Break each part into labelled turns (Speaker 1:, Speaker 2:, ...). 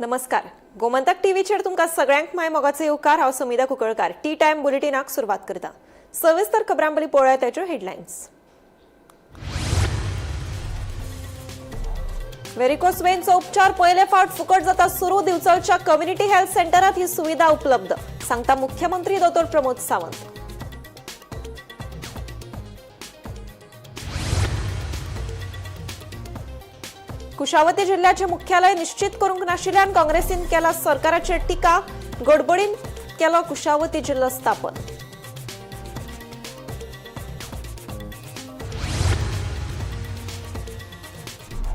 Speaker 1: नमस्कार. गोमंतक टीव्हीचेर तुमकां सगळ्यांक माय मोगाचे येवकार. हांव समिधा कुंकळकार. टी टाइम बुलेटिनाक सुरवात करता. सविस्तर खबरांबली पळोवया ताच्यो हेडलायन्स. वेरिकोस वेनचो उपचार पयले फावट फुकट जाता सुरू. दिवचलच्या कम्युनिटी हेल्थ सेंटरात ही सुविधा उपलब्ध, सांगता मुख्यमंत्री दोतोर प्रमोद सावंत. कुशावती जिल्ह्याचे मुख्यालय निश्चित करूंक नाशिल्ल्यान काँग्रेसीन केला सरकाराचेर टिका. गडबडीन केलो कुशावती जिल्लो स्थापन.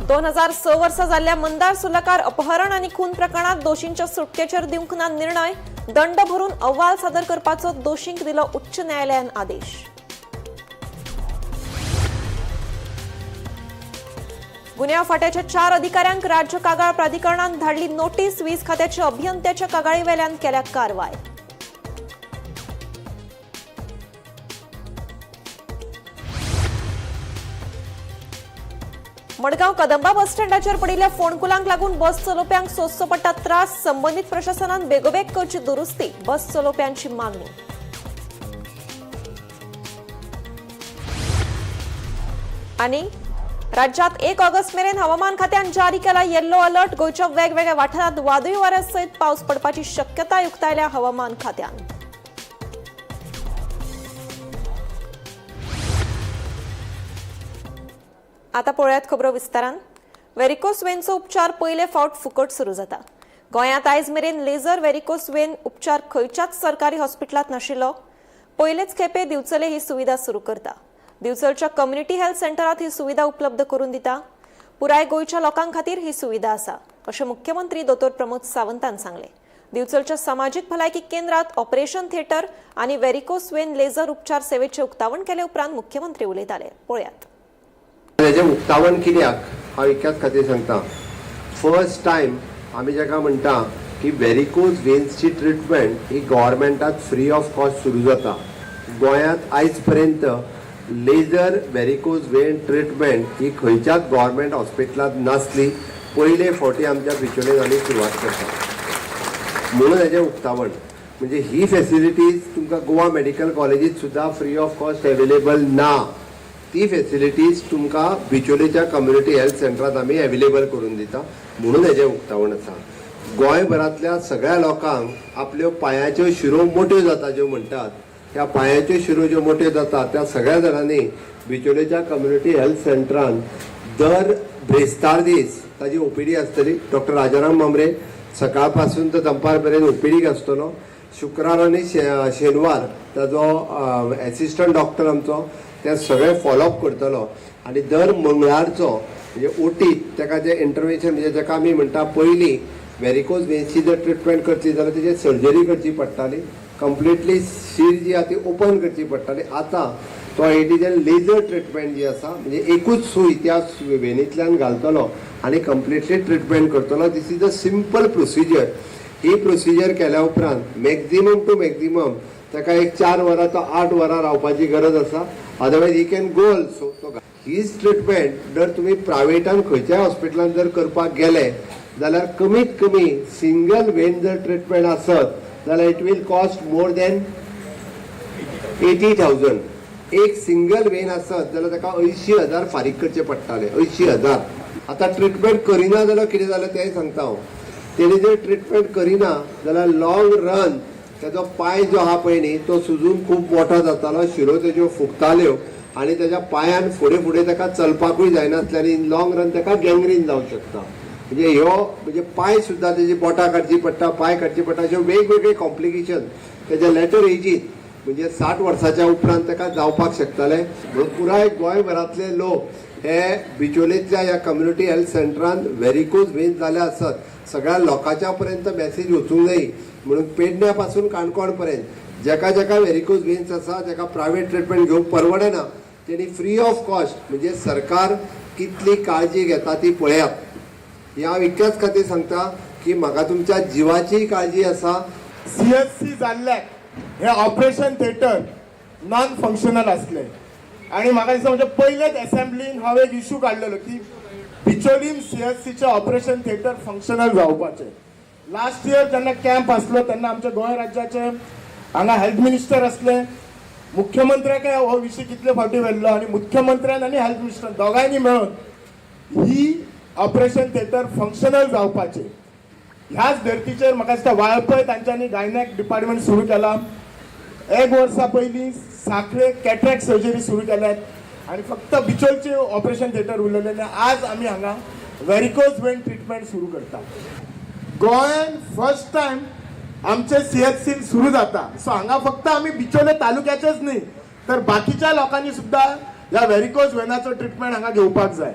Speaker 1: दोन 2006 वर्सा जाल्ल्या मंदार सुलकार अपहरण आनी खून प्रकरणात दोषींच्या सुटकेचेर दिवंक ना निर्णय. दंड भरून अहवाल सादर करपाचो दोषींक दिलो उच्च न्यायालयान आदेश. गुन्यांव फाट्याच्या 4 अधिकाऱ्यांक राज्य कागाळ प्राधिकरणान धाडली नोटीस. वीज खात्याच्या अभियंत्याच्या कागाळी वेल्यान केल्या कारवाय. मडगांव कदंबा बस स्टँडाचेर पडिल्ल्या फोंडकुलांक लागून बस चलोवप्यांक सोंसचो पडटा त्रास. संबंधीत प्रशासनान बेगोबेग करची दुरुस्ती, बस चलोवप्यांची मागणी. आनी राज्यात 1 ऑगस्ट मेरेन हवामान खात्यान जारी केला येल्लो अलर्ट. गोंयच्या वेगवेगळ्या वाठारांत वादळी वाऱ्या सयत पावस पडपाची शक्यताय उक्तायल्या हवामान खात्यान. आता पळयात खबरो विस्तारान. वेरिकोस वेनचो उपचार पयले फावट फुकट सुरू जाता. गोंयांत आयज मेरेन लेझर वेरिकोस वेन उपचार खंयच्याच सरकारी हॉस्पिटलांत नाशिल्लो. पयलेच खेपे दिवचले ही सुविधा सुरू करता. दिवचलच्या कम्युनिटी हेल्थ सेंटरात ही सुविधा उपलब्ध करून दिता. पुराय गोंयच्या लोकांक खातीर ही सुविधा आसा अशें मुख्यमंत्री दोतोर प्रमोद सावंतान सांगले. दिवचलच्या सामाजीक भलायकी केंद्रात ऑपरेशन थिएटर आनी वेरिकोस वेन लेझर उपचार सेवेचे उक्तावण केले उपरांत मुख्यमंत्री उलयताले. पळयात.
Speaker 2: हेजे उक्तावण कित्याक हांव एकाच खातीर सांगता. फर्स्ट टायम आमी जाका म्हणटा की वेरिकोज वेन्सची ट्रिटमेंट ही गव्हर्मेंटात फ्री ऑफ कॉस्ट सुरू जाता. गोंयांत आयज पर्यंत लेझर वेरिकोज वेन ट्रिटमेंट ही खंयच्याच गव्हर्मेंट हॉस्पिटलांत नासली. पयले फावटी आमच्या बिचोलेन आमी सुरवात करता म्हणून हेजें उक्तावण. म्हणजे ही फॅसिलिटीज तुमकां गोवा मेडिकल कॉलेजीत सुद्दां फ्री ऑफ कॉस्ट अवेलेबल ना. ती फॅसिलिटीज तुमकां बिचोलेच्या कम्युनिटी हेल्थ सेंटरात आमी अवेलेबल करून दिता म्हणून हेजें उक्तावण आसा. गोंयभरांतल्या सगळ्या लोकांक आपल्यो पांयाच्यो शिरो मोठ्यो जाता ज्यो म्हणटात, त्या पांयाच्यो शिरो ज्यो मोठ्यो जाता त्या सगळ्या जाणांनी बिचोलेच्या कम्युनिटी हेल्थ सेंटरान दर ब्रेस्तार दीस ताजी ओपीडी आसतली. डॉक्टर राजाराम मांबरे सकाळ पासून तर दनपार मेरेन ओपीडीक आसतलो. शुक्रार आनी शेनवार ताजो एसिस्टंट डॉक्टर आमचो ते सगळे फॉलोअप करतलो. आनी दर मंगळारचो म्हणजे ओटीत ताका जे इंटरव्हेन्शन म्हणजे जाका आमी म्हणटा पयलीं वेरिकोज वेन्सची जर ट्रिटमेंट करची जाल्यार तेजी सर्जरी करची पडटाली. कंप्लिटली शीर जी आसा ती ओपन करची पडटाली. आतां तो हेडीजन लेझर ट्रिटमेंट जी आसा म्हणजे एकूच सूय त्या वेनींतल्यान घालतलो आनी कंप्लिटली ट्रिटमेंट करतलो. This is a simple procedure. ही प्रोसिजर केल्या उपरांत मॅक्झिमम टू मॅक्झिमम ताका एक 4 वरां तो 8 वरां रावपाची गरज आसा. Otherwise he can go also. हीच ट्रिटमेंट जर तुमी प्रायवेटान खंयच्याय हॉस्पिटलान जर करपाक गेले जाल्यार कमीत कमी सिंगल वेन जर ट्रिटमेंट आसत जाल्यार it will cost more than 80,000. एक सिंगल वेन आसत जाल्यार ताका 80,000 फारीक करचे पडटाले. 80,000. आतां ट्रिटमेंट करिना जाल्यार कितें जालें तें सांगता हांव. तेणी जर ट्रिटमेंट करिना जाल्यार लॉंग रन तेजो पांय जो आहा पळय न्ही तो सुजून खूब मोठो जातालो. शिरो तेज्यो फुगताल्यो आनी तेज्या पांयान फुडें फुडें ताका चलपाकूय जायनासलें. इन लॉंग रन ताका गँग्रीन जावंक शकता. म्हणजे ह्यो म्हणजे पांय सुद्दां तेजी बोटां काडची पडटा, पांय काडची पडटा. अशे वेगवेगळे कॉम्प्लिकेशन तेज्या लेटर एजीत म्हणजे 60 वर्साच्या उपरांत ताका जावपाक शकताले. म्हणून पुराय गोंयभरांतले लोक हे बिचोलेंतल्या ह्या कम्युनिटी हेल्थ सेंटरान वेरिकोज वेन्स जाले आसत. सगळ्या लोकांच्या पर्यंत मॅसेज वचूंक जाय म्हणून पेडण्या पासून काणकोण पर्यंत ज्याका ज्याका वेरिकोज वेन्स आसा ज्याका प्रायवेट ट्रिटमेंट घेवंक परवडना तेणी फ्री ऑफ कॉस्ट म्हणजे सरकार कितली काळजी घेता ती पळयात. हांव इतक्याच खातीर सांगता की म्हाका तुमच्या जिवाची काळजी आसा.
Speaker 3: CHC जाल्ल्याक हे ऑपरेशन थिएटर नॉन फंक्शनल आसले आणि म्हाका दिसता म्हणजे पयलेच असेंब्लीन हांव एक इश्यू काडलेलो की बिचोलीम CHCचे ऑपरेशन थिएटर फंक्शनल जावपाचें. लास्ट इयर जेन्ना कॅम्प आसलो तेन्ना आमच्या गोंय राज्याचे हांगा हेल्थ मिनिस्टर असले, मुख्यमंत्र्याक हो विशय कितले फावटी व्हेल्लो आणि मुख्यमंत्र्यान आणि हेल्थ मिनिस्टर दोगांयनी मेळून ही ऑपरेशन थिएटर फंक्शनल जावपाचे ह्याच धर्तीचेर म्हाका दिसता वाळपय तांच्यांनी गायनॅक डिपार्टमेंट सुरू केला. 1 वर्सा पयलीं साखळे कॅटरॅक्ट सर्जरी सुरू केल्यात आणि फक्त बिचोलचे ऑपरेशन थिएटर उरलेले आनी आज आमी हांगा व्हेरिकोज वेन ट्रिटमेंट सुरू करता. गोंयान फर्स्ट टाइम आमचे CHC सुरू जाता. सो हांगा फक्त आमी बिचोले तालुक्याचेच न्ही तर बाकीच्या लोकांनी सुद्धा ह्या व्हेरिकोज वेनाचो ट्रिटमेंट हांगा घेवपाक जाय.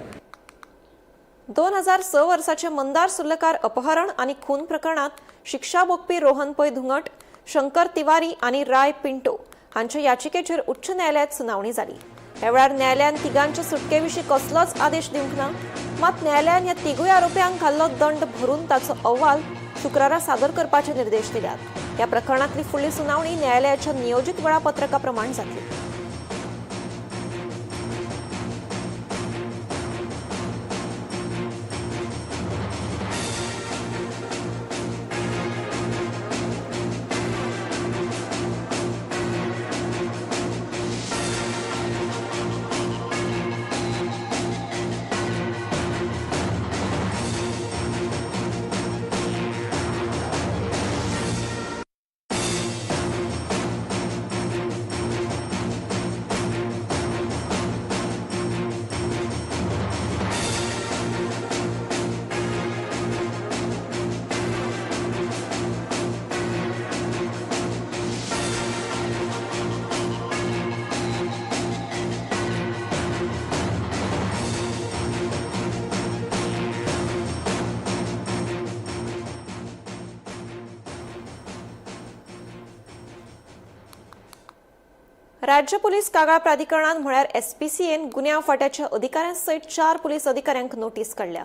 Speaker 1: 2006 वर्साचे मंदार सुर्लकार अपहरण आणि खून प्रकरणात शिक्षा भोगपी रोहन पै धुंगट, शंकर तिवारी आणि राय पिंटो हांच्या याचिकेचेर उच्च न्यायालयात सुनावणी जाली. ह्या वेळार न्यायालयान तिगांच्या सुटकेविशीं कसलोच आदेश दिवंक ना. मात न्यायालयान ह्या तिगूय आरोपींक घाल्लो दंड भरून ताचो अहवाल शुक्रारा सादर करपाचे निर्देश दिल्यात. ह्या प्रकरणातली फुडली सुनावणी न्यायालयाच्या नियोजित वेळापत्रका प्रमाण जातली. राज्य पोलीस कागाळ प्राधिकरणान म्हळ्यार SPCN गुन्यांव फाट्याच्या अधिकाऱ्यांसयत 4 पोलीस अधिकाऱ्यांक नोटीस काडल्या.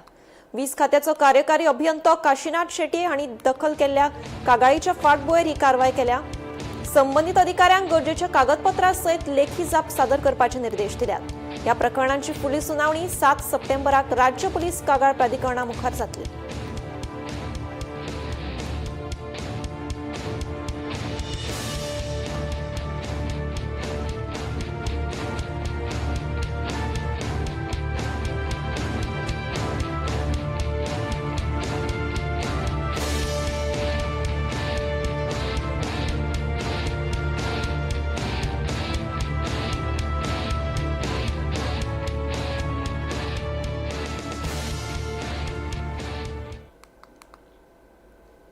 Speaker 1: 20 खात्याचो कार्यकारी अभियंतो काशीनाथ शेट्टी हांणी दखल केल्ल्या कागाळीच्या फाटभुंयेर ही कारवाय केल्या. संबंधित अधिकाऱ्यांक गरजेच्या कागदपत्रां सयत लेखी जाप सादर करपाचे निर्देश दिल्यात. ह्या प्रकरणांची फुडली सुनावणी 7 सप्टेंबराक राज्य पोलीस कागाळ प्राधिकरणा मुखार जातली.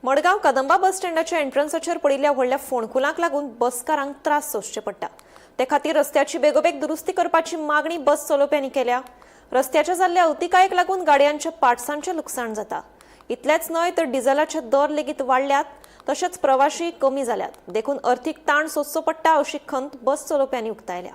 Speaker 1: मडगांव कदंबा बस स्टँडाच्या एंट्रन्साचेर पडिल्ल्या व्हडल्या फोंडकुलांक लागून बसकारांक त्रास सोंसचे पडटा. ते खातीर रस्त्याची बेगोबेग दुरुस्ती करपाची मागणी बस चलोवप्यांनी केल्या. रस्त्याच्या जाल्ल्या अवतिकायेक लागून गाडयांच्या पार्ट्सांचें लुकसाण जाता. इतलेंच न्हय तर डिझेलाचे दर लेगीत वाडल्यात. तशेंच प्रवाशी कमी जाल्यात. देखून अर्थीक ताण सोंसचो पडटा अशी खंत बस चलोवप्यांनी उक्तायल्या.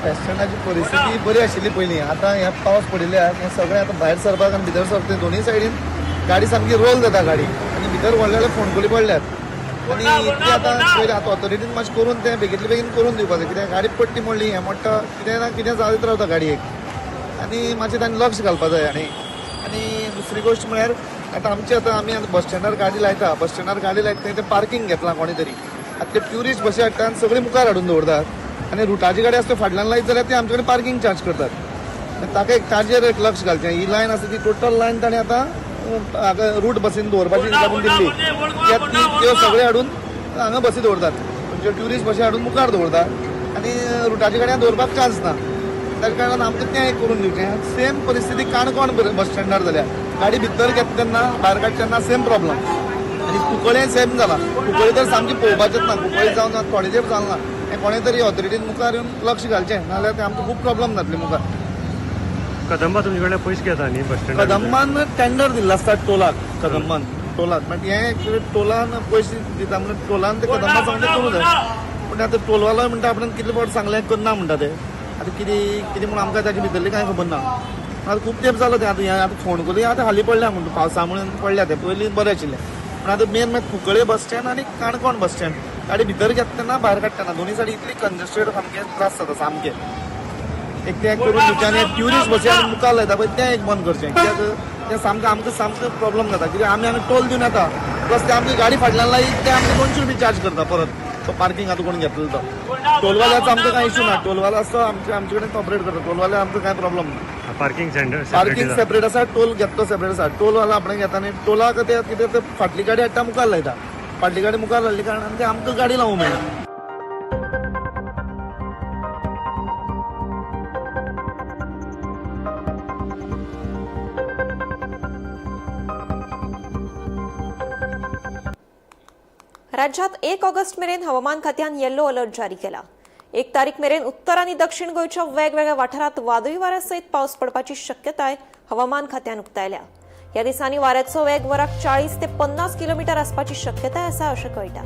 Speaker 4: बस स्टँडाची परिस्थिती बरी आशिल्ली पयलीं. आतां हे पावस पडिल्ल्याक हें सगळें आतां भायर सरपाक आनी भितर सरपाक दोनूय सायडीन गाडी सामकी रोल जाता गाडी आनी भितर व्हडले व्हडले फोंडकुली पडल्यात. आनी इतली आतां पयलीं आतां ऑथॉरिटीन मातशें करून तें बेगीतले बेगीन करून दिवपाक जाय. कित्याक गाडी पडटी मोडली हें मोडटा कितें ना कितें जायत रावता गाडयेक आनी मातशें तांणी लक्ष घालपाक जाय. आनी दुसरी गोश्ट म्हळ्यार आतां आमी आतां बस स्टँडार गाडी लायता. बस स्टँडार गाडी लायता तें पार्किंग घेतलां कोणी तरी. आतां ते ट्युरिस्ट बसी हाडटा आनी सगळीं मुखार हाडून दवरतात आनी रुटाची गाडी आसता फाटल्यान लायत जाल्यार ते आमचे कडेन पार्किंग चार्ज करतात. ताका एक ताजेर एक लक्ष घालचें. ही लायन आसा ती टोटल लायन ताणें आतां रूट बसीन दवरपाची लागून दिल्ली. त्यो सगळे हाडून हांगा बसी दवरतात. म्हणजे ट्युरिस्ट बसी हाडून मुखार दवरतात आनी रुटाची गाडयां दवरपाक चान्स ना. ताका कारणान आमकां तें एक करून दिवचें. सेम परिस्थिती काणकोण बस स्टँडार जाल्या. गाडी भितर घेता तेन्ना भायर काडटा तेन्ना सेम प्रॉब्लम. आनी कुंकळ्ळें सेम जाला. कुंकळ्ळी तर सामकी पळोवपाचेंच ना. कुंकळ्ळी जावन थोडे तेंप जालना. हें कोणें तरी ऑथॉरिटीन मुखार येवन लक्ष घालचें नाजाल्यार तें आमकां खूब प्रॉब्लम जातले मुखार.
Speaker 5: कदंबा तुमचे कडल्यान पयशे घेता न्ही बस स्टँडार?
Speaker 4: कदंबान टेंडर दिल्लो आसता टोलाक. कदंबान टोलाक मागीर हें टोलान पयशे दिता म्हणजे टोलान ते कदंबा सांगलें करूं जाय. पूण आतां टोलवालो म्हणटा आपण कितले फावट सांगलें करना म्हणटा ते. आतां कितें म्हणून आमकां ताचे भितरली कांय खबर ना. आता खूप तेंप जालो ते आता फोंडकुली आता हाली पडल्या म्हणून पावसामुळे पडल्या ते पयलीं बरें आशिल्लें पण आता मेन मागीर कुंकळे बस स्टँड आनी काणकोण बस स्टँड गाडी भितर घेता तेन्ना भायर काडटना दोन्ही सायडी इतली कंजेस्टेड सामके त्रास जाता सामके एक ते करून दिवच्यांनी ट्युरिस्ट बसी आनी मुखार लायता पळय तें एक बंद करचें कित्याक तें सामकें आमकां सामको प्रॉब्लम जाता कित्याक आमी टोल दिवन येता प्लस ते आमची गाडी फाटल्यान लायत ते आमकां 200 रुपया चार्ज करता परत तो पार्किंग आता कोण घेतलो तो टोलवाल्याचो आमकां कांय इश्यू ना टोलवालो आसता आमचे कडेन कॉपरेट करता टोलवाले आमकां कांय प्रॉब्लम ना
Speaker 5: पार्किंग सेंटर
Speaker 4: पार्किंग सेपरेट आसा टोल घेतलो सेपरेट आसा टोल वाला आपण घेता आनी टोलाक ते कितें ते फाटली गाडी हाडटा मुखार लायता फाटली गाडी मुखार लायली कारणान ते आमकां गाडी लावूंक मेळना
Speaker 1: राज्यात 1 ऑगस्ट मेरेन हवामान खात्यान येल्लो अलर्ट जारी केला. 1 तारीख मेरेन उत्तर आणि दक्षिण गोंयच्या वेगवेगळ्या वाठारांत वादळी वाऱ्यासयत पावस पडपाची शक्यताय हवामान खात्यान उक्तायल्या. ह्या दिसांनी वाऱ्याचो वेग वराक 40 ते 50 किलोमीटर आसपाची शक्यताय आसा अशें कळटा.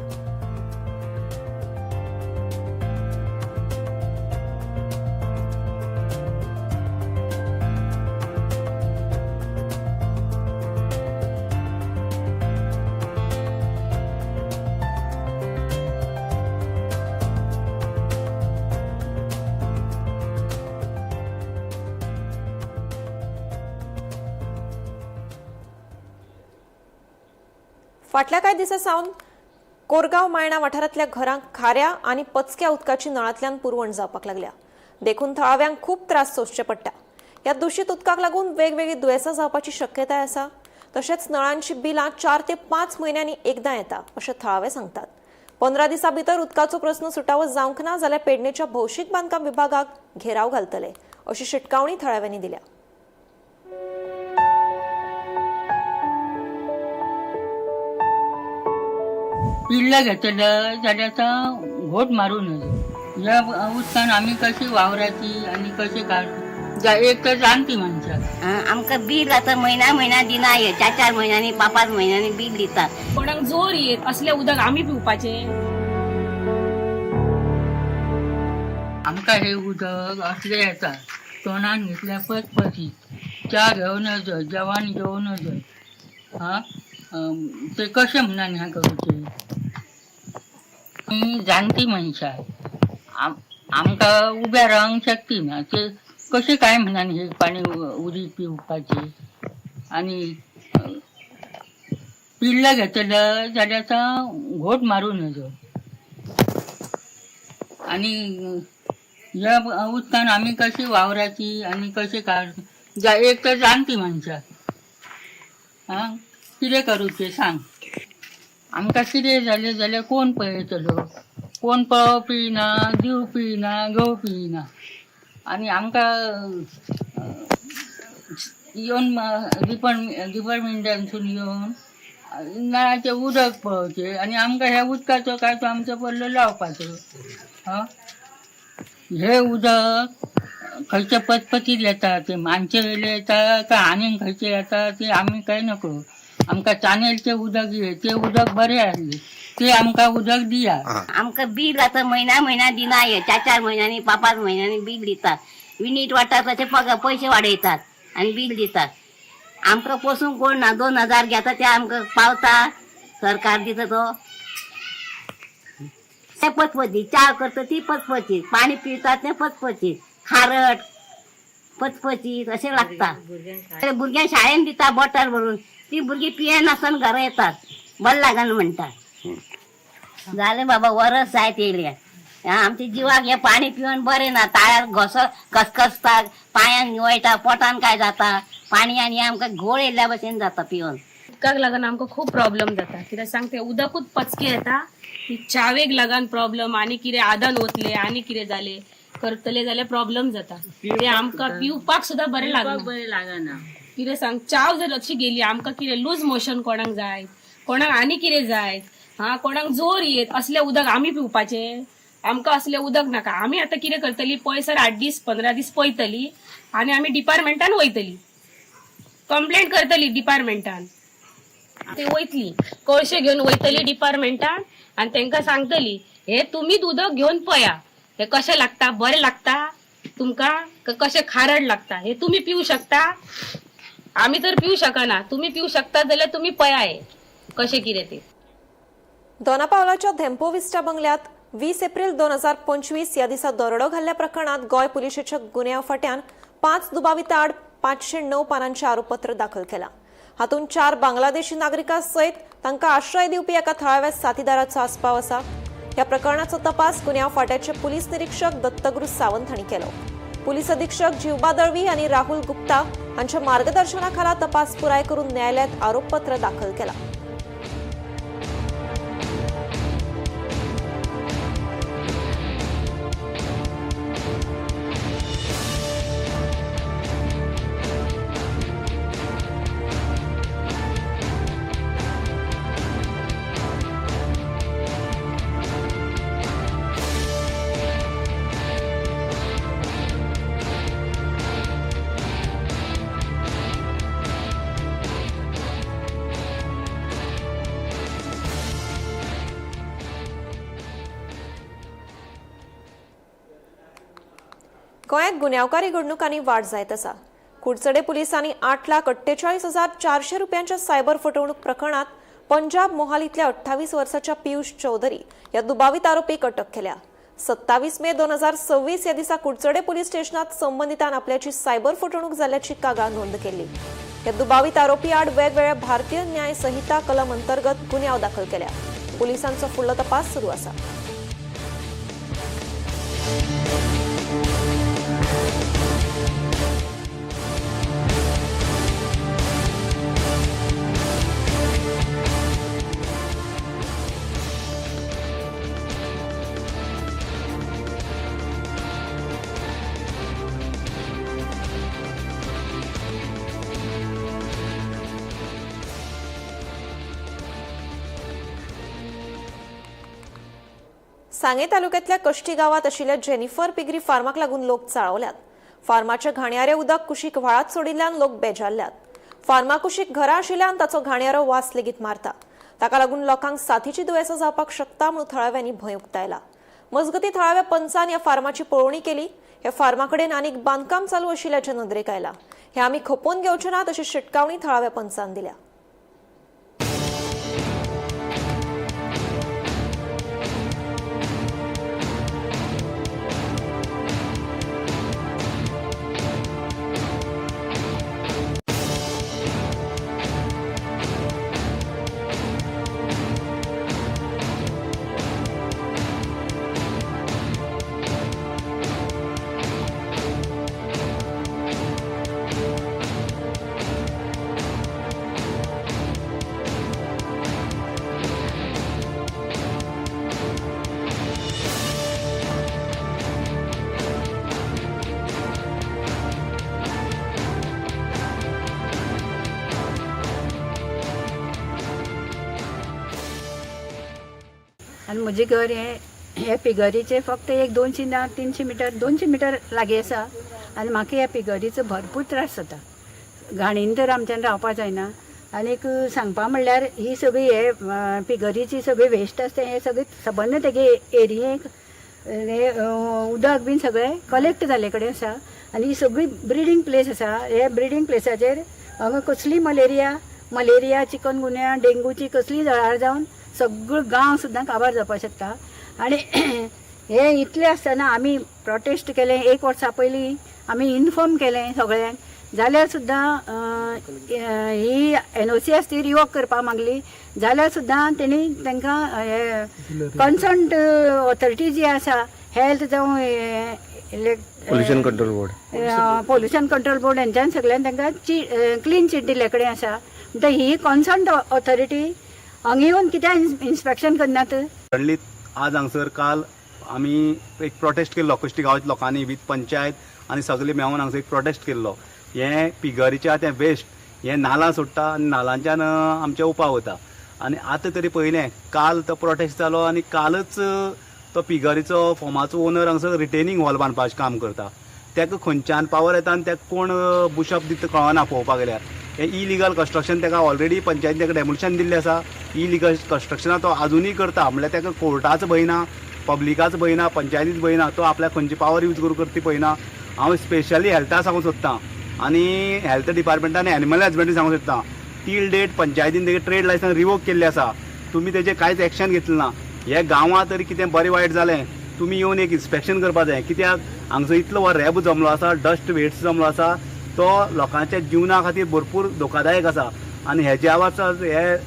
Speaker 1: फाटल्या कांय दिसांसावन कोरगांव मायणा वाठारांतल्या घरांक खाऱ्या आनी पचक्या उदकाची नळांतल्यान पुरवण जावपाक लागल्या. देखून थळाव्यांक खूब त्रास सोंसचे पडटा. ह्या दुशीत उदकाक लागून वेगवेगळी दुयेंसां जावपाची शक्यताय आसा. तशेंच नळांची बिलां 4 ते 5 म्हयन्यांनी एकदां येता अशें थळावे सांगतात. 15 दिसां भितर उदकाचो प्रस्न सुटावो जावंक ना जाल्यार पेडणेच्या भौशीक बांदकाम विभागाक घेराव घालतले अशी शिटकावणी थळाव्यांनी दिल्या.
Speaker 6: पिल्ला घेतलं जाल्यार आतां घोट मारूं नजो. ह्या उदकान आमी कशी वावराची आनी कशें काड एक तर जाणटी मनशां
Speaker 7: आमकां बील आतां म्हयन्या दिना हे 4 म्हयन्यांनी 5 म्हयन्यांनी बील दितात.
Speaker 8: कोणाक जोर येत असले उदक आमी पिवपाचे.
Speaker 6: आमकां हे उदक असलें येता तोंडान घेतल्यार पचपचीत च्या घेवन नजो जेवण घेवन नजो ते कशें म्हणून हें करूचें. जाणटी मनशां आमकां उब्या रावंक शकती ना ते कशें काय म्हणून हे पाणी उदीक पिवपाचें. आनी पिल्ला घेतलं जाल्यार आतां घोट मारूं नजो. आनी ह्या उदकान आमी कशी वावराची आनी कशें काड एक तर जाणटी मनशां कितें करूचें सांग. आमकां कितें जालें जाल्यार कोण पळयतलो. कोण पळोवपी ना दिवपी ना घेवपी ना. आनी आमकां येवन डिपार्टमेंटांतसून येवन नळाचें उदक पळोवचें आनी आमकां ह्या उदकाचो काय तो आमचो पडलो लावपाचो. हे उदक खंयचे पचपचीत येता ते मानचे वयले येता काय आनीक खंयचे येता ते आमी काय नकळो. आमकां चानेलचें उदक ते उदक बरें आसलें ते आमकां उदक दिया.
Speaker 7: आमकां बील आतां म्हयन्या दिना हे 4 म्हयन्यांनी 5 म्हयन्यांनी बील दितात. युनिट वाडटा तशे पयशे वाडयतात आनी बील दितात. आमकां पसून कोण ना 2000 घेता ते आमकां पावता सरकार दिता तो. ते पचपचीत च्या करता ती पचपचीत पाणी पितात ते पचपचीत खारट पचपचीत अशें लागता. भुरग्यांक शाळेन दिता बॉटल भरून ती भुरगीं पियेन नासन घरा येतात बरें लागना म्हणटा. जालें बाबा वरस जायत येयले आमच्या जिवाक हे पाणी पिवन बरें ना. ताळ्यार घोसो खसखसता पांयान वयता पोटान काय जाता पाणी आनी आमकां घोळ येयल्ल्या भशेन जाता पिवन.
Speaker 8: उदकाक लागून आमकां खूब प्रॉब्लेम जाता. कित्याक सांगते उदकूच पचके येता. चावेक लागून प्रॉब्लेम आनी कितें आदन वतले आनी कितें जालें करतले जाल्यार प्रॉब्लेम जाता. ते आमकां पिवपाक सुद्दां बरें लागना. कितें सांग चाव जर अशी गेली आमकां कितें लूज मोशन कोणाक जाय कोणाक आनी कितें जाय कोणाक जोर येत असले उदक आमी पिवपाचे. आमकां असले उदक नाका. आमी आतां कितें करतली पळय सर 8 दीस 15 दीस पळयतली आनी आमी डिपार्टमेंटान वयतली कंप्लेंट करतली डिपार्टमेंटान. ते वयतली कळशे घेवन वयतली डिपार्टमेंटान आनी तांकां सांगतली हे तुमीच उदक घेवन पळया हे कशें लागता बरें लागता तुमका कसे खारड लागता हे तुम्ही पिऊ शकता. आम्ही तर पिऊ शकना. तुम्ही पिऊ शकता जाल्यार तुम्ही पयाय कसे कितें ते.
Speaker 1: दोनापावलाच्या धेंपोविस्टा बंगल्यात 20 एप्रिल 2025 या दिसा दरोडो घाल्ल्या प्रकरणात गोंय पुलिशेच्या गुन्यांव फाट्यान 5 दुबाविता आड 509 पानांचे आरोपपत्र दाखल केला. हातूंत 4 बांगलादेशी नागरिकां सयत तांकां आश्रय दिवपी एका थळाव्या साथीदाराचो आस्पाव आसा. ह्या प्रकरणाचो तपास गुन्यांव फाट्याचे पुलीस निरीक्षक दत्तगुरू सावंत हांणी केलो. पुलीस अधीक्षक जीवबा दळवी आनी राहुल गुप्ता हांच्या मार्गदर्शनाखाला तपास पुराय करून न्यायालयात आरोपपत्र दाखल केला. गोंयांत गुन्यांवकारी घडणुकांनी वाड जायत आसा. कुडचडे पुलिसांनी 8,48,400 रुपयांच्या सायबर फटवणूक प्रकरणात पंजाब मोहालीतल्या 28 वर्साच्या पियुष चौधरी या दुबावित आरोपीक अटक केल्या. 27 मे 2026 या दिसा कुडचडे पुलीस स्टेशनात संबंधितान आपल्याची सायबर फटवणूक जाल्ल्याची कागाळ नोंद केली. या दुबावित आरोपी आड वेगवेगळ्या भारतीय न्याय संहिता कलम अंतर्गत गुन्यांव दाखल केल्या. पुलिसांचो फुडलो तपास सुरू आसा. सांगे तालुक्यातल्या कष्टी गावात आशिल्ल्या जेनिफर पिगरी फार्माक लागून लोक चाळवल्यात. फार्माचे घाणयारे उदक कुशीक व्हाळात सोडिल्ल्यान लोक बेजारल्यात. फार्मा कुशीक घरा आशिल्ल्यान ताचो घाणयारो वास लेगीत मारता. ताका लागून लोकांक साथीची दुयेसां जावपाक शकता म्हणून थळाव्यांनी भंय उक्तायला. मजगती थळाव्या पंचान ह्या फार्माची पळोवणी केली. ह्या फार्माकडेन आनीक बांदकाम चालू आशिल्ल्याचे नदरेक आयला. हे आमी खपोवन घेवचे नात अशी शिटकावणी थळाव्या पंचान दिल्या.
Speaker 9: आणि म्हजे घर हे पिगरीचे फक्त एक 200 ना 300 मीटर 200 मीटर लागीं आसा. आनी म्हाका ह्या पिगरीचो भरपूर त्रास जाता. घाणीन तर आमच्यान रावपा जायना. आनीक सांगपा म्हणल्यार ही सगळी हे पिगरीची सगळी वेस्ट आसता हे सगळी सबंद तेगे एरियेक हे उदक बीन सगळें कलेक्ट जाल्ले कडेन आसा. आनी ही सगळी ब्रिडींग प्लेस आसा. हे ब्रिडींग प्लेसाचेर हांगा कसली मलेरिया चिकनगुन्या डेंगूची कसली जळार जावन सगळो गांव सुद्दां काबार जावपाक शकता. आनी हे इतलें आसतना आमी प्रोटेस्ट केलें. 1 वर्सा पयलीं आमी इन्फॉर्म केलें सगळ्यांक. जाल्यार सुद्दां ही NOC आसा ती रिवोक करपाक मागली. जाल्यार सुद्दां तेणी तांकां कन्सर्न ऑथॉरिटी जी आसा हेल्थ जावं
Speaker 5: पोल्युशन कंट्रोल बोर्ड
Speaker 9: हेंच्यान सगळ्यांक तांकां क्लीन चीट दिल्ले कडेन आसा. म्हणटा ही कन्सर्न ऑथॉरिटी हांगा येवन कित्याक इन्स्पेक्शन करनात.
Speaker 10: आज हांगसर काल आमी एक प्रोटेस्ट केल्लो कश्टी गांवांच्या लोकांनी विथ पंचायत आनी सगळे मेळून हांगसर एक प्रोटेस्ट केल्लो. हे पिगरीच्या तें वेस्ट हे नाला सोडटा आनी नालांच्यान आमचे उपाव वता. आनी आतां तरी पयलें काल तो प्रोटेस्ट जालो आनी कालच तो पिगरीचो फॉर्माचो ओनर हांगसर रिटेनिंग वॉल बांदपाचें काम करता. ताका खंयच्यान पावर येता आनी ताका कोण बुशअप दिता कळना पळोवपाक गेल्यार. हे इलिगल कन्स्ट्रक्शन ताका ऑलरेडी पंचायतीन ताका डेमोलिशन दिल्लें आसा. इलिगल कन्स्ट्रक्शनां तो आजुनूय करता. म्हणल्यार ताका कोर्टाचो भंय ना, पब्लिकाचो भंय ना, पंचायतीचो भंय ना. तो आपल्याक खंयची पावर यूज करूं करता ती पळयना. हांव स्पेशली हेल्था सांगूं सोदतां आनी हेल्थ डिपार्टमेंटान एनिमल हजबंड्री सांगूं सोदतां टील डेट पंचायतीन तेगे ट्रेड लायसन्स रिवोक केल्ले आसा तुमी तेजेर कांयच एक्शन घेतलें ना हे गांवांत तरी कितें बरें वायट जालें तुमी येवन एक इन्स्पेक्शन करपा जाय कित्याक हांगसर इतलो हो रेब जमलो आसा डस्ट वेट्स जमलो आसा तो लोकांच्या जिवना खातीर भरपूर धोकादायक आसा आनी हेज्या वाचा हे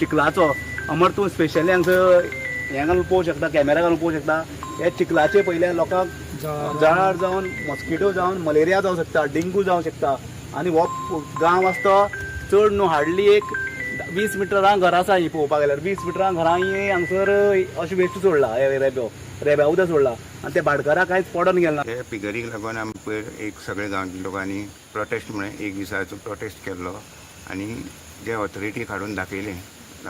Speaker 10: चिखलाचो अमर तूं स्पेशली हांगसर हें घालून पळोवंक शकता कॅमेरा घालून पळोवंक शकता हे चिखलाचे पयले लोकांक जळार जावन मॉस्किटो जावन मलेरिया जावंक शकता डेंगू जावंक शकता आनी हो गांव आसता चड न्हू हार्डली एक 20 मिटरां घरां आसा ही पळोवपाक गेल्यार 20 मिटरां घरां ही हांगसर अशें वेस्ट सोडला रेब्या उदक सोडला आनी ते भाटकाराक कांयच पडोन गेलें ना.
Speaker 11: हे पिगरीक लागून आमी पयर एक सगळे गांवच्या लोकांनी प्रोटेस्ट म्हणून एक दिसाचो प्रोटेस्ट केल्लो आनी जे ऑथॉरिटी काडून दाखयले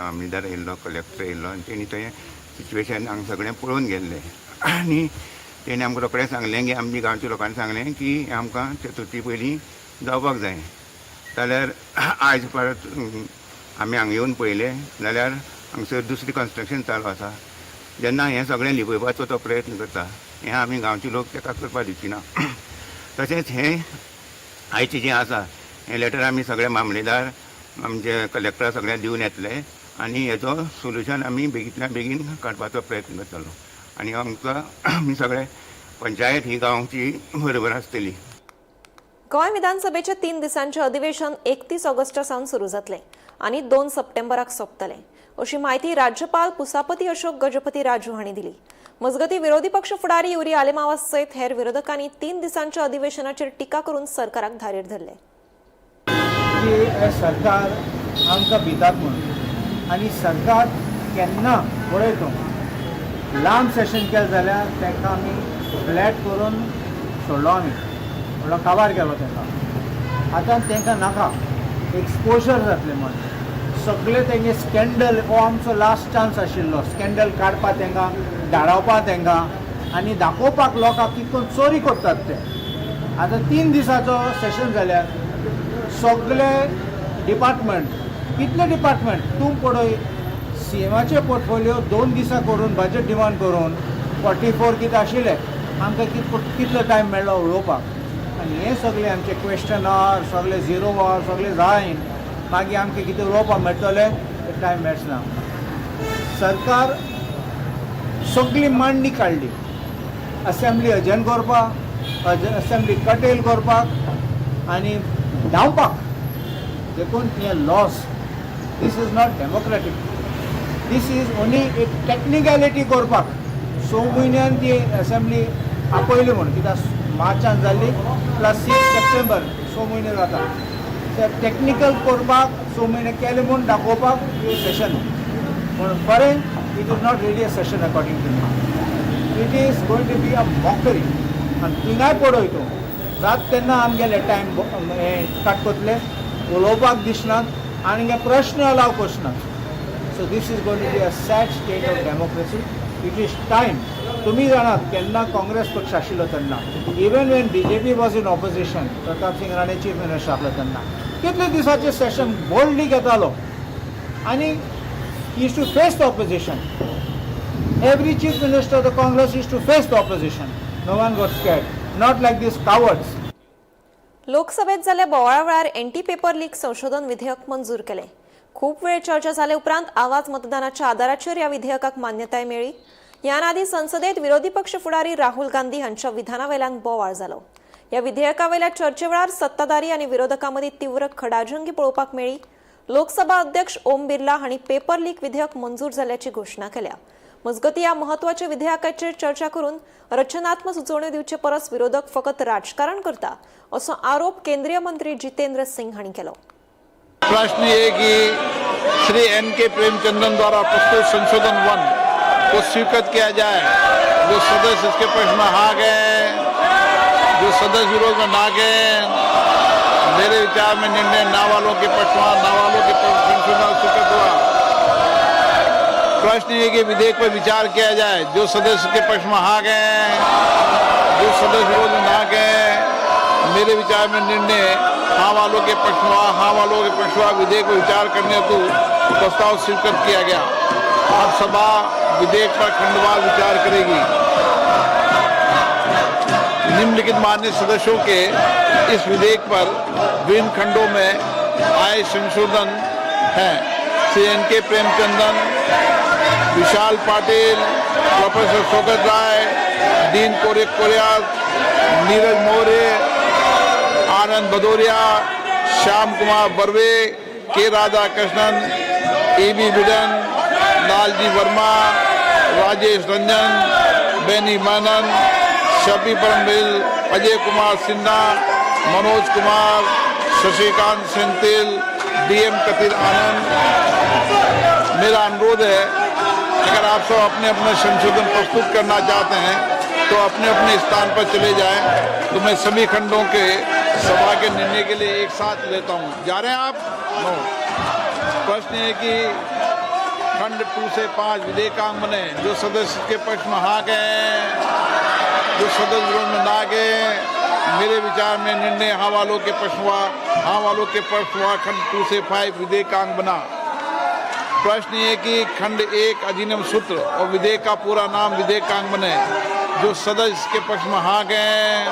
Speaker 11: आमदार येयल्लो कलेक्टर येयल्लो आनी तेणी थंय सिच्युएशन हांगा सगळें पळोवन गेल्लें आनी तेणी आमकां रोखडें सांगलें की आमच्या गांवच्या लोकांनी सांगलें की आमकां चतुर्थी पयलीं जावपाक जाय जाल्यार आयज परत आमी हांगा येवन पळयलें जाल्यार हांगसर दुसरी कन्स्ट्रक्शन चालू आसा जेन्ना हें सगळें लिपयपाचो तो प्रयत्न करता हें आमी गांवचे लोक ताका करपाक दिवचिना तशेंच हें आयचें जें आसा हें लेटर आमी सगळे मामलेदार आमचे कलेक्टर सगळ्यांक दिवन येतले आनी हेजो सोल्युशन आमी बेगींतल्या बेगीन काडपाचो प्रयत्न करतलो आनी आमकां आमी सगळे पंचायत ही गांवची बरोबर आसतली.
Speaker 1: गोंय विधानसभेचे 3 दिसांचे अधिवेशन 31 ऑगस्टा सावन सुरू जातले आनी 2 सप्टेंबराक सोंपतले अशी माहिती राज्यपाल पुसापती अशोक गजपती राजू हांणी दिली. मजगती विरोधी पक्ष फुडारी युरी आलेमावास सयत हेर विरोधकांनी 3 दिसांच्या अधिवेशनाचेर टिका करून सरकाराक धारेर धरले.
Speaker 3: सरकार आमकां भितात म्हणून आनी सरकार केन्ना पळयतो लांब सेशन केलें जाल्यार ताका आमी फ्लॅट करून सोडलो आमी म्हणून काबार केलो ताका आतां तांकां नाका एक्सपोजर जातलें म्हणून सगळे तेंगे स्कॅन्डल हो आमचो लास्ट चान्स आशिल्लो स्कॅन्डल काडपाक तांकां धाडवपाक तांकां आनी दाखोवपाक लोकांक कितून चोरी करतात ते. आतां 3 दिसाचो सेशन जाल्यार सगळे डिपार्टमेंट कितले डिपार्टमेंट तूं पळय सीएमाचे पोर्टफोलियो 2 दिसां करून बजेट डिमांड करून 44 कितें आशिल्ले आमकां कितलो टायम मेळ्ळो उलोवपाक आनी हे सगळे आमचे क्वेश्चनर सगळे 0 वर सगळे जायन मागीर आमकां कितें उलोवपाक मेळटलें ते टायम मेळचना. सरकार सगळी मांडणी काडली असेंब्ली अजन करपाक असेंब्ली कटेल करपाक आनी धांवपाक देखून हे loss this is not democratic this is only एक टेक्निकॅलिटी करपाक 6 म्हयन्यान ती असेंब्ली आपयली म्हणून कित्याक मार्चान जाल्ली प्लस 6 सप्टेंबर 6 म्हयने जाता तर टेक्निकल करपाक 6 म्हयने केले म्हूण दाखोवपाक हे सेशन पूण बरें it is not really a session according to me it is going to be a mockery आनी थिंगाय पळय तूं जात तेन्ना आमगेले टायम काट कोतले उलोवपाक दिसनात आनी हे प्रश्न अलाव करनात. So this is going to be a sad state of democracy. It is time तुम्ही जाणात केन्ना काँग्रेस पक्ष आशिल्लो तेन्ना even when BJP was in opposition Pratap Singh Rane chief minister आसलो तेन्ना कितले दिसाचें सेशन बोल्डली घेतालो आनी use to face the opposition. Every chief minister of the Congress use to face the opposition. No one got scared not like this cowards.
Speaker 1: लोकसभेत जाल्ल्या बोवाळा वेळार anti paper leak संशोधन विधेयक मंजूर केले. खूप वेळ चर्चा जाले उपरांत आवाज मतदानाच्या आधाराचेर ह्या विधेयकाक मान्यताय मेळ्ळी. ह्या आदी संसदेत विरोधी पक्ष फुडारी राहुल गांधी हांच्या विधानावेल्यान बोवाळ जालो. ह्या विधेयकावेल्या चर्चे वेळार सत्ताधारी आनी विरोधकां मदीं तीव्र खडाजंगी पळोवपाक मेळ्ळी. लोकसभा अध्यक्ष ओम बिर्ला हांणी पेपर लीक विधेयक मंजूर जाल्ल्याची घोशणा केल्या. मजगती ह्या म्हत्वाच्या विधेयकाचेर चर्चा करून रचनात्मक सुचोवण्यो दिवचे परस विरोधक फकत राजकारण करता असो आरोप केंद्रीय मंत्री जितेंद्र सिंग हांणी केलो.
Speaker 12: प्रश्न ये कि श्री N.K. प्रेमचंदन द्वारा प्रस्तुत संशोधन 1 को स्वीकृत किया जाए. जो सदस्य इसके पक्ष में हाँ गए, जो सदस्य विरोध में ना गए, मेरे विचार में निर्णय ना वालों के पक्ष में ना वालों के पक्ष संशोधन स्वीकृत हुआ. प्रश्न ये कि विधेयक पर विचार किया जाए. जो सदस्य के पक्ष में हाँ गए, जो सदस्य विरोध में ना गए, मेरे विचार में निर्णय हाँ वालों के पक्ष में हाँ वालों के पक्ष में विधेयक पर विचार करने हेतु प्रस्ताव स्वीकृत किया गया. अब सभा विधेयक पर खंडवार विचार करेगी. निम्नलिखित माननीय सदस्यों के इस विधेयक पर विभिन्न खंडों में आए संशोधन हैं। श्री एन.के. प्रेमचंदन, विशाल पाटिल, प्रोफेसर शौकत राय, डीन कोरियाल, नीरज मौर्य, आनंद भदौरिया, श्याम कुमार बर्वे, के राधाकृष्णन, ए.बी. बिडन, लालजी वर्मा, राजेश रंजन, बेनी मेनन, शफी परमबिल, अजय कुमार सिन्हा, मनोज कुमार, शशिकांत सेंथिल, डी.एम. कथिर आनंद। मेरा अनुरोध है, अगर आप सब अपने अपने संशोधन प्रस्तुत करना चाहते हैं तो अपने अपने स्थान पर चले जाएं, तो मैं सभी खंडों के सभा के निर्णय के लिए एक साथ लेता हूं। जा रहे हैं आप? नो। प्रश्न है कि खंड 2 से 5 विधेयकांग बने, जो सदस्य के पक्ष में हाँ गए, जो सदस्य विरोध में ना गए। मेरे विचार में निर्णय हाँ वालों के पक्ष हुआ, हाँ वालों के पक्ष हुआ। खंड 2 से 5 विधेयकांग बना। प्रश्न ये कि खंड 1 अधिनियम सूत्र और विधेयक का पूरा नाम विधेयकांग बने, जो सदस्य के पक्ष में हाँ गए,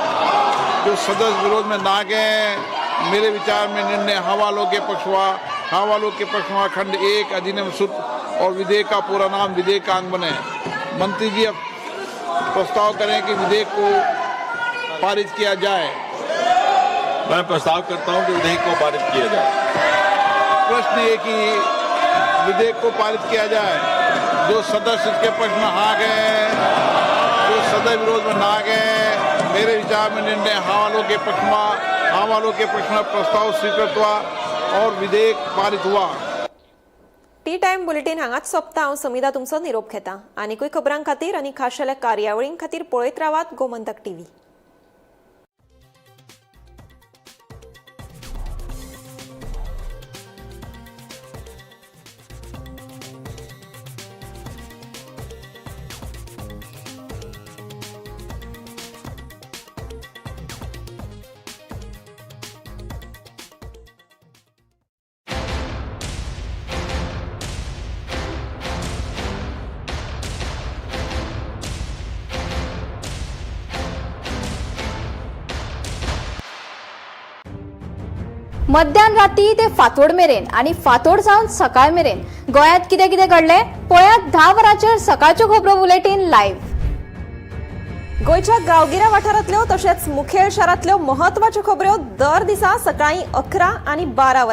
Speaker 12: जो सदस्य विरोध में ना गए। मेरे विचार में निर्णय हाँ वालों के पक्ष हुआ, हाँ वालों के पक्ष हुआ। खंड 1 अधिनियम सूत्र और विधेयक का पूरा नाम विधेयकांग बने। मंत्री जी अब प्रस्ताव करें कि विधेयक को पारित किया जाए।
Speaker 13: मैं प्रस्ताव करता हूं कि विधेयक को पारित किया जाए।
Speaker 12: प्रश्न ये कि विधेयक को पारित किया जाए, जो सदस्य इसके पक्ष में हाँ गए, जो सदस्य विरोध में ना गए। मेरे विचार में निर्णय हाँ वालों के पक्ष में, हाँ वालों के पक्ष में प्रस्ताव स्वीकृत हुआ और विधेयक पारित हुआ।
Speaker 1: टी टाइम बुलेटिन हांगाच सोंपता। हांव समिधा तुमचो निरोप घेता। आनीकूय खबरां खातीर आनी खाशेल्या कार्यावळीं खातीर पळयत रावात गोमंतक टीव्ही।
Speaker 14: मध्यान राती ते फातोड मेरेन आणि फातोड सावन सकाळ मेरेन गोंयांत कितें कितें घडलें पळयात 10 वरांचेर सकाळच्यो खबरो बुलेटिन लायव्ह।
Speaker 1: गोंयच्या गांवगिऱ्या वाठारांतल्यो तशेंच मुखेल शारांतल्यो महत्वाच्यो खबरो दर दिसा सकाळीं 11 आनी 12 वरांचेर